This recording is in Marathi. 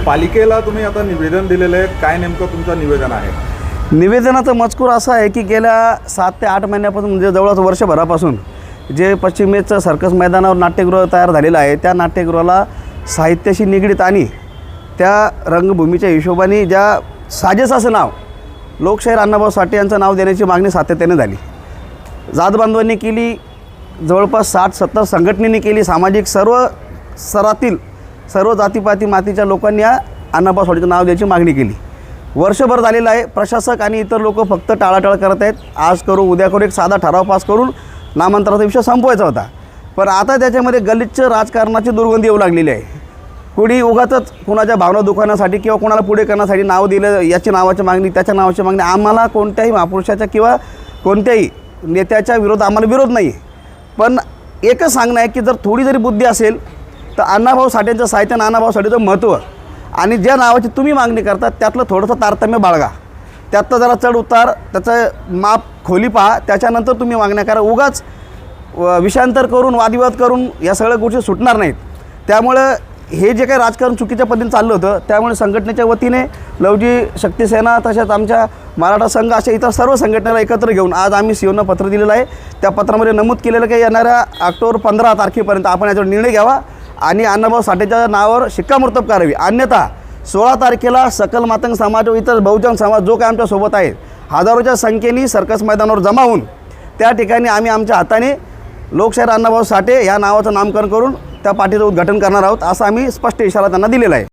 पालिकेला तुम्ही आता निवेदन दिलेलं आहे, काय नेमकं तुमचं निवेदन आहे? निवेदनाचा मजकूर असा आहे की गेल्या 7 ते 8 महिन्यापासून म्हणजे जवळच वर्षभरापासून जे पश्चिमेचं सर्कस मैदानावर नाट्यगृह तयार झालेलं आहे, त्या नाट्यगृहाला साहित्याशी निगडीत आणि त्या रंगभूमीच्या हिशोबाने ज्या साजेस असं नाव लोकशाहीर अण्णाभाऊ साठे यांचं नाव देण्याची मागणी सातत्याने झाली. जातबांधवांनी केली, जवळपास 60-70 संघटनेनी केली, सामाजिक सर्व स्तरातील सर्व जातीपाती मातीच्या लोकांनी या अण्णाभाऊ साठेचं नाव द्यायची मागणी केली. वर्षभर झालेलं आहे. प्रशासक आणि इतर लोक फक्त टाळाटाळ करत आहेत. आज करू उद्या करू, एक साधा ठराव पास करून नामांतराचा विषय संपवायचा होता. पण आता त्याच्यामध्ये गलिच्छ राजकारणाची दुर्गंधी येऊ लागलेली आहे. कुणी उगाचच कुणाच्या भावना दुखावण्यासाठी किंवा कोणाला पुढे करण्यासाठी नाव दिलं, याची नावाची मागणी त्याच्या नावाची मागणी. आम्हाला कोणत्याही महापुरुषाच्या किंवा कोणत्याही नेत्याच्या विरोध आम्हाला विरोध नाही आहे. पण एकच सांगणं आहे की जर थोडी जरी बुद्धी असेल तर अण्णाभाऊ साठेंचं साहित्य आणि अण्णाभाऊ साठेचं महत्त्व आणि ज्या नावाची तुम्ही मागणी करता त्यातलं थोडंसं तारतम्य बाळगा. त्यातलं जरा चढ उतार, त्याचं माप खोली पहा, त्याच्यानंतर तुम्ही मागण्या करा. उगाच विषयांतर करून वादविवाद करून या सगळ्या गोष्टी सुटणार नाहीत. त्यामुळं हे जे काही राजकारण चुकीच्या पद्धतीने चाललं होतं, त्यामुळे संघटनेच्या वतीने लवजी शक्ती सेना तसेच आमच्या मराठा संघ अशा इतर सर्व संघटनेला एकत्र घेऊन आज आम्ही सीओना पत्र दिलेलं आहे. त्या पत्रामध्ये नमूद केलेलं की येणाऱ्या ऑक्टोबर 15 तारखेपर्यंत आपण याच्यावर निर्णय घ्यावा आणि अण्णाभाऊ साठेच्या नावावर शिक्कामोर्तब करावी. अन्यथा 16 तारखेला सकल मातंग समाज व इतर बहुजन समाज जो काय आमच्यासोबत आहे, हजारोच्या संख्येने सर्कस मैदानावर जमा होऊन त्या ठिकाणी आम्ही आमच्या हाताने लोकशाहीर अण्णाभाऊ साठे या नावाचं नामकरण करून त्या पार्टीचं उद्घाटन करणार आहोत, असा आम्ही स्पष्ट इशारा त्यांना दिलेला आहे.